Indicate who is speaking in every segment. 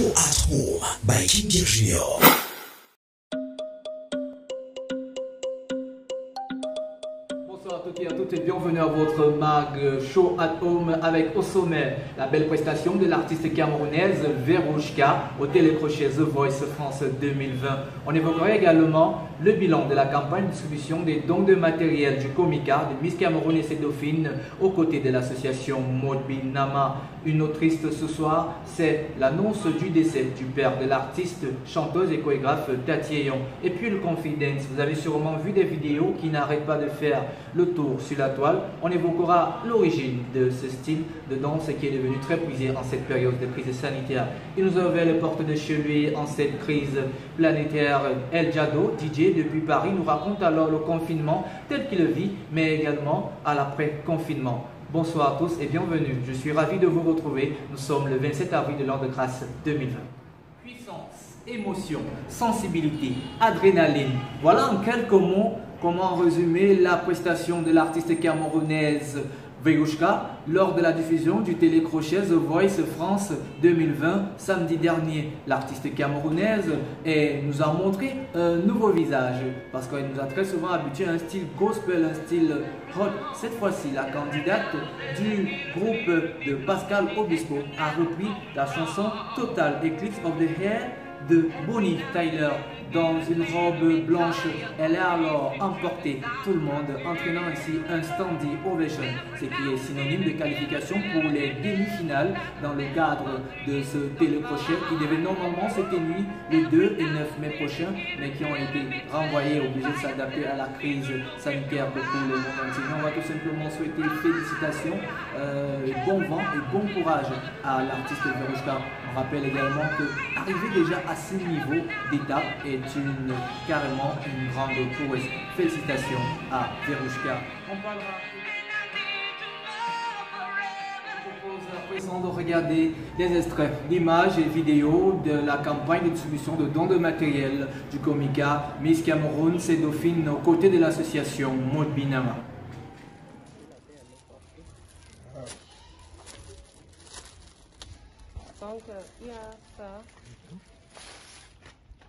Speaker 1: Show at Home by King Junior.
Speaker 2: Bonsoir à toutes et à toutes et bienvenue à votre mag Show at Home avec au sommet la belle prestation de l'artiste camerounaise Verouchka au télécrochet The Voice France 2020. On évoquera également le bilan de la campagne de distribution des dons de matériel du Comica de Miss Cameroun et ses dauphines aux côtés de l'association Modbi Nama. Une autre triste ce soir, c'est l'annonce du décès du père de l'artiste, chanteuse et chorégraphe Tati Eyon. Et puis le confidence, vous avez sûrement vu des vidéos qui n'arrêtent pas de faire le tour sur la toile. On évoquera l'origine de ce style de danse qui est devenu très prisé en cette période de crise sanitaire. Il nous a ouvert les portes de chez lui en cette crise planétaire. El Jado, DJ depuis Paris, nous raconte alors le confinement tel qu'il le vit, mais également à l'après-confinement. Bonsoir à tous et bienvenue. Je suis ravi de vous retrouver. Nous sommes le 27 avril de l'an de grâce 2020. Puissance, émotion, sensibilité, adrénaline. Voilà en quelques mots comment résumer la prestation de l'artiste camerounaise Verouchka lors de la diffusion du télécrochet The Voice France 2020 samedi dernier. L'artiste camerounaise nous a montré un nouveau visage parce qu'elle nous a très souvent habitué à un style gospel, un style rock. Cette fois-ci, la candidate du groupe de Pascal Obispo a repris la chanson Total Eclipse of the Hair de Bonnie Tyler. Dans une robe blanche, elle a alors emporté tout le monde, entraînant ainsi un standing ovation, ce qui est synonyme de qualification pour les demi-finales dans le cadre de ce télécrochet qui devait normalement se tenir les 2 et 9 mai prochains, mais qui ont été renvoyés, obligés de s'adapter à la crise sanitaire pour tout le monde entier. On va tout simplement souhaiter félicitations, bon vent et bon courage à l'artiste Verouchka. On rappelle également que arriver déjà à ce niveau d'étape est carrément une grande prouesse. Félicitations à Verouchka. On parlera. Je propose à présent de regarder des extraits d'images et vidéos de la campagne de distribution de dons de matériel du Comica Miss Cameroun, ses dauphines aux côtés de l'association Modbi Nama.
Speaker 3: Donc, il y a ça.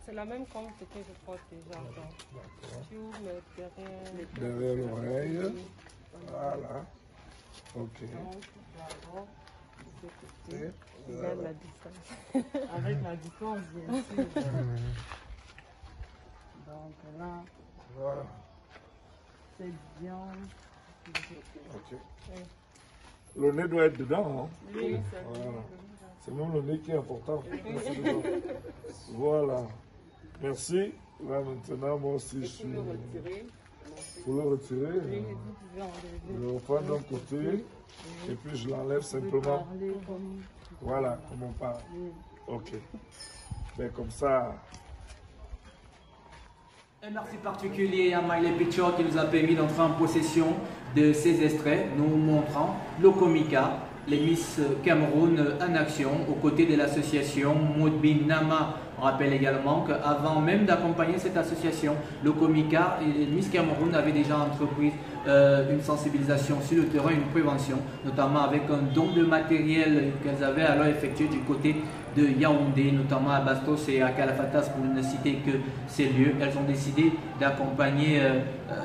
Speaker 3: C'est la même compte que je porte déjà.
Speaker 4: Derrière l'oreille. Voilà. Ok.
Speaker 3: Donc, regarde la distance. Avec la distance, bien sûr. Donc là,
Speaker 4: Voilà.
Speaker 3: c'est bien.
Speaker 4: Ok. Le nez doit être dedans. Hein?
Speaker 3: Oui, c'est
Speaker 4: Voilà. C'est même le nez qui est important. Voilà. Merci. Là maintenant, moi aussi je suis. Pour le retirer. Je le prends d'un côté et puis je l'enlève simplement. Voilà, comme on parle. Ok. Ben comme ça.
Speaker 2: Un merci particulier à Miley Picture qui nous a permis d'entrer en possession de ces extraits, nous montrant le Comica, les Miss Cameroun en action aux côtés de l'association Modbi Nama. On rappelle également qu'avant même d'accompagner cette association, le Comica et les Miss Cameroun avaient déjà entrepris une sensibilisation sur le terrain, une prévention, notamment avec un don de matériel qu'elles avaient alors effectué du côté de Yaoundé, notamment à Bastos et à Kalafatas pour ne citer que ces lieux. Elles ont décidé d'accompagner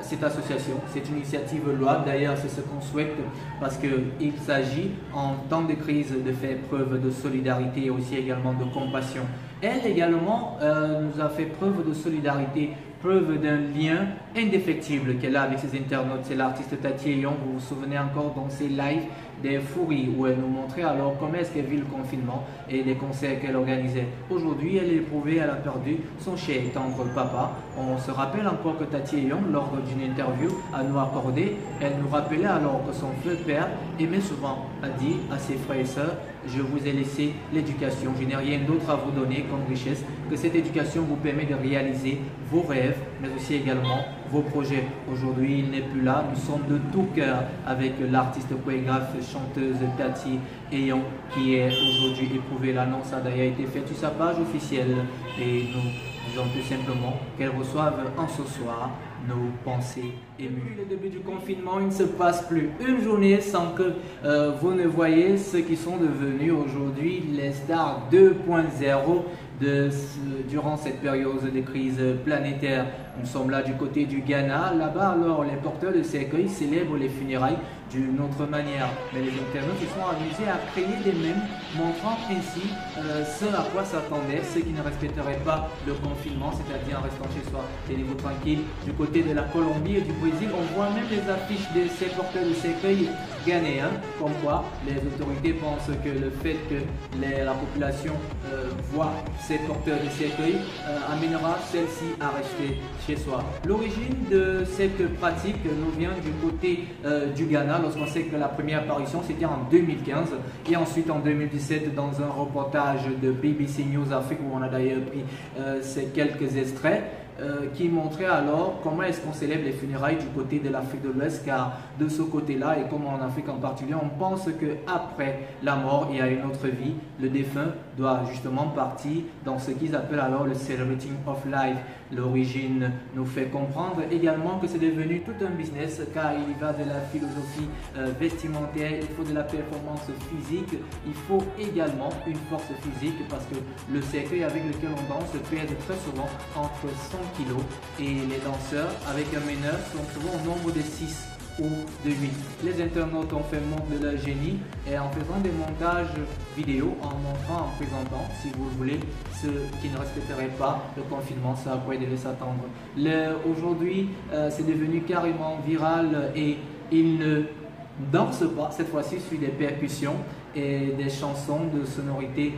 Speaker 2: cette association. C'est une initiative louable, d'ailleurs c'est ce qu'on souhaite parce qu'il s'agit en temps de crise de faire preuve de solidarité et aussi également de compassion. Elle également nous a fait preuve de solidarité, preuve d'un lien indéfectible qu'elle a avec ses internautes. C'est l'artiste Tati Eyon, vous vous souvenez encore dans ses lives des fourilles où elle nous montrait alors comment est-ce qu'elle vit le confinement et les concerts qu'elle organisait. Aujourd'hui, elle est éprouvée, elle a perdu son cher et tendre papa. On se rappelle encore que Tati Eyon, lors d'une interview à nous accorder, elle nous rappelait alors que son vieux père aimait souvent à dire à ses frères et sœurs: je vous ai laissé l'éducation, je n'ai rien d'autre à vous donner comme richesse, que cette éducation vous permet de réaliser vos rêves, mais aussi également vos projets. Aujourd'hui, il n'est plus là, nous sommes de tout cœur avec l'artiste chorégraphe chanteuse Tati Eyon qui est aujourd'hui éprouvée. L'annonce a d'ailleurs été faite sur sa page officielle et nous disons tout simplement qu'elle reçoive en ce soir nos pensées émues. Depuis le début du confinement, il ne se passe plus une journée sans que vous ne voyez ceux qui sont devenus aujourd'hui les stars 2.0 durant cette période de crise planétaire. Nous sommes là du côté du Ghana. Là-bas, alors, les porteurs de cercueils célèbrent les funérailles d'une autre manière. Mais les internautes se sont amusés à créer des mèmes montrant ainsi ce à quoi s'attendaient ceux qui ne respecteraient pas le confinement, c'est-à-dire en restant chez soi, tenez-vous tranquille. Du côté de la Colombie et du Brésil, on voit même les affiches de ces porteurs de cercueils ghanéens, comme quoi les autorités pensent que le fait que la population voit ces porteurs de cercueils amènera celle-ci à rester chez soi. L'origine de cette pratique nous vient du côté du Ghana, lorsqu'on sait que la première apparition c'était en 2015 et ensuite en 2017 dans un reportage de BBC News Afrique où on a d'ailleurs pris ces quelques extraits. Qui montrait alors comment est-ce qu'on célèbre les funérailles du côté de l'Afrique de l'Ouest, car de ce côté-là, et comme en Afrique en particulier, on pense qu'après la mort, il y a une autre vie. Le défunt doit justement partir dans ce qu'ils appellent alors le Celebrating of Life. L'origine nous fait comprendre également que c'est devenu tout un business, car il y va de la philosophie vestimentaire, il faut de la performance physique, il faut également une force physique, parce que le cercueil avec lequel on danse pèse très souvent entre 100 kilos et les danseurs avec un meneur sont souvent au nombre de 6 ou de 8. Les internautes ont fait montre de leur génie et en faisant des montages vidéo, en montrant, en présentant, si vous le voulez, ceux qui ne respecteraient pas le confinement, c'est à quoi ils devaient s'attendre. Aujourd'hui, c'est devenu carrément viral et ils ne dansent pas, cette fois-ci, sur des percussions et des chansons de sonorité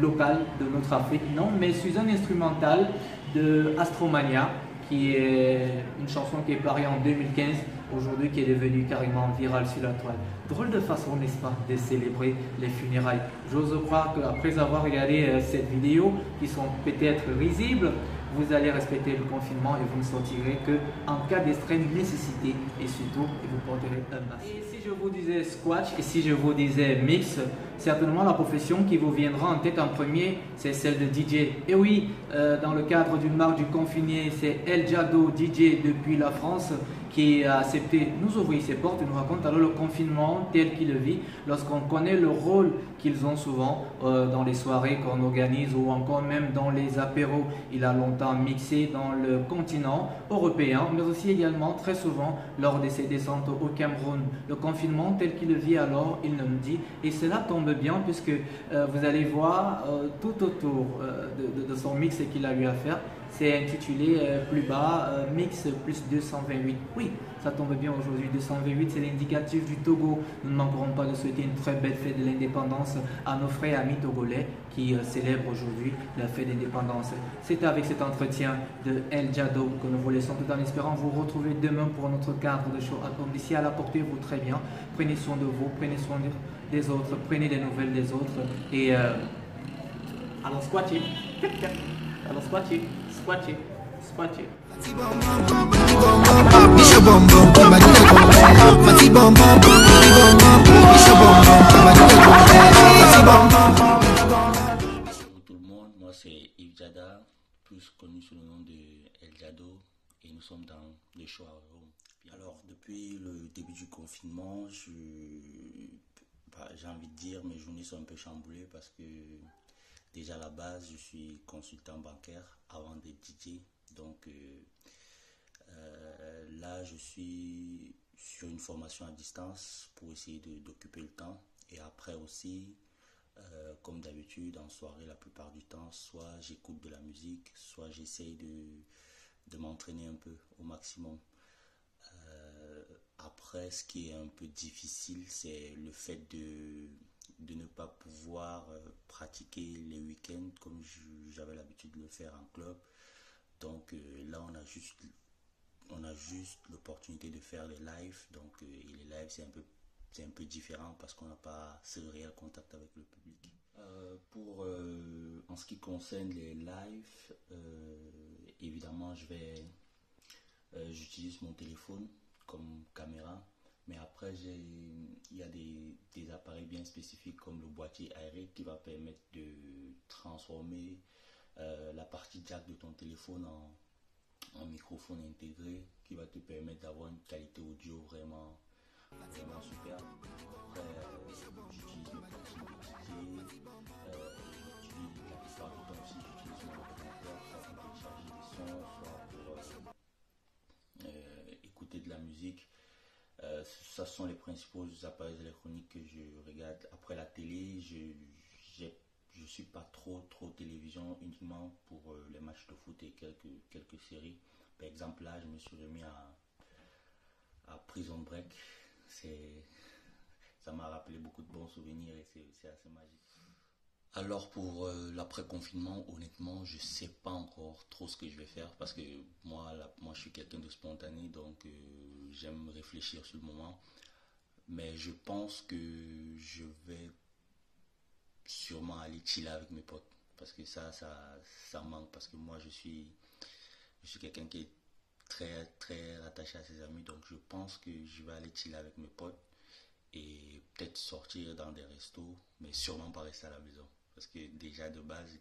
Speaker 2: locale de notre Afrique, non, mais sur un instrumental de Astromania, qui est une chanson qui est parue en 2015, aujourd'hui qui est devenue carrément virale sur la toile. Drôle de façon, n'est-ce pas, de célébrer les funérailles. J'ose croire qu'après avoir regardé cette vidéo, qui sont peut-être risibles, vous allez respecter le confinement et vous ne sortirez qu'en cas d'extrême nécessité et surtout vous porterez un masque. Et si je vous disais squash et si je vous disais mix, certainement la profession qui vous viendra en tête en premier, c'est celle de DJ. Et oui, dans le cadre d'une marque du confiné, c'est El Jado DJ depuis la France qui a accepté nous ouvrir ses portes et nous raconte alors le confinement tel qu'il le vit lorsqu'on connaît le rôle qu'ils ont souvent dans les soirées qu'on organise ou encore même dans les apéros. Il a longtemps mixé dans le continent européen mais aussi également très souvent lors de ses descentes au Cameroun. Le confinement tel qu'il le vit alors, il nous dit, et cela tombe bien puisque vous allez voir tout autour de son mix qu'il a eu à faire. C'est intitulé plus bas, Mix plus 228. Oui, ça tombe bien aujourd'hui. 228, c'est l'indicatif du Togo. Nous ne manquerons pas de souhaiter une très belle fête de l'indépendance à nos frères et amis togolais qui célèbrent aujourd'hui la fête d'indépendance. C'est avec cet entretien de El Jado que nous vous laissons tout en espérant vous retrouver demain pour notre cadre de show. D'ici à la portez-vous très bien. Prenez soin de vous, prenez soin des autres, prenez des nouvelles des autres et allons squatter. Allons squatter. Squatter, squatter.
Speaker 5: Bonjour tout le monde, moi c'est Yves Jada, plus connu sous le nom de El Jado, et nous sommes dans le show à Rome. Alors depuis le début du confinement, j'ai envie de dire mes journées sont un peu chamboulées parce que déjà à la base je suis consultant bancaire avant d'être DJ. Donc là, je suis sur une formation à distance pour essayer d'occuper le temps. Et après aussi, comme d'habitude, en soirée, la plupart du temps, soit j'écoute de la musique, soit j'essaye de m'entraîner un peu au maximum. Après, ce qui est un peu difficile, c'est le fait de ne pas pouvoir pratiquer les week-ends comme j'avais l'habitude de le faire en club. Donc là, on a juste l'opportunité de faire les lives. Donc les lives, c'est un peu différent parce qu'on n'a pas ce réel contact avec le public. En ce qui concerne les lives, évidemment, j'utilise mon téléphone comme caméra. Mais après, il y a des appareils bien spécifiques comme le boîtier aéré qui va permettre de transformer la partie jack de ton téléphone un microphone intégré qui va te permettre d'avoir une qualité audio vraiment super. Après, j'utilise le plugin de DJ, j'utilise la plupart du temps aussi, j'utilise mon ordinateur, soit pour télécharger des sons, soit pour écouter de la musique. Ça sont les principaux appareils électroniques que je regarde. Après la télé, je suis pas trop télévision, uniquement pour les matchs de foot et quelques séries. Par exemple, là, je me suis remis à Prison Break. Ça m'a rappelé beaucoup de bons souvenirs et c'est assez magique. Alors pour l'après-confinement, honnêtement, je sais pas encore trop ce que je vais faire parce que moi je suis quelqu'un de spontané, donc j'aime réfléchir sur le moment. Mais je pense que je vais sûrement aller chiller avec mes potes parce que ça manque, parce que moi je suis quelqu'un qui est très attaché à ses amis, donc je pense que je vais aller chiller avec mes potes et peut-être sortir dans des restos, mais sûrement pas rester à la maison. Parce que déjà de base,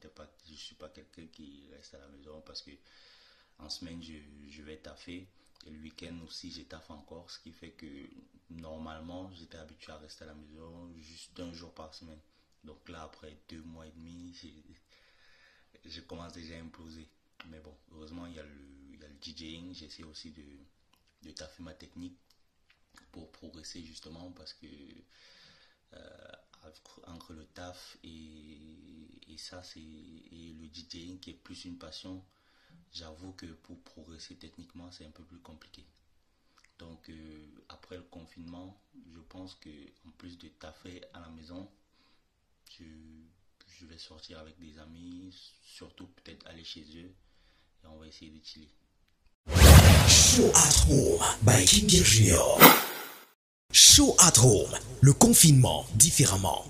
Speaker 5: je suis pas quelqu'un qui reste à la maison parce que en semaine, je vais taffer. Et le week-end aussi, je taffe encore. Ce qui fait que normalement, j'étais habitué à rester à la maison juste un jour par semaine. Donc là, après 2 mois et demi, je commence déjà à imploser. Mais bon, heureusement, il y a le DJing. J'essaie aussi de taffer ma technique pour progresser justement parce que entre le taf et ça et le DJing qui est plus une passion, j'avoue que pour progresser techniquement c'est un peu plus compliqué. Donc après le confinement, je pense que en plus de taffer à la maison, je vais sortir avec des amis, surtout peut-être aller chez eux et on va essayer de chiller.
Speaker 1: Show at Home by King Junior. Show at Home, le confinement différemment.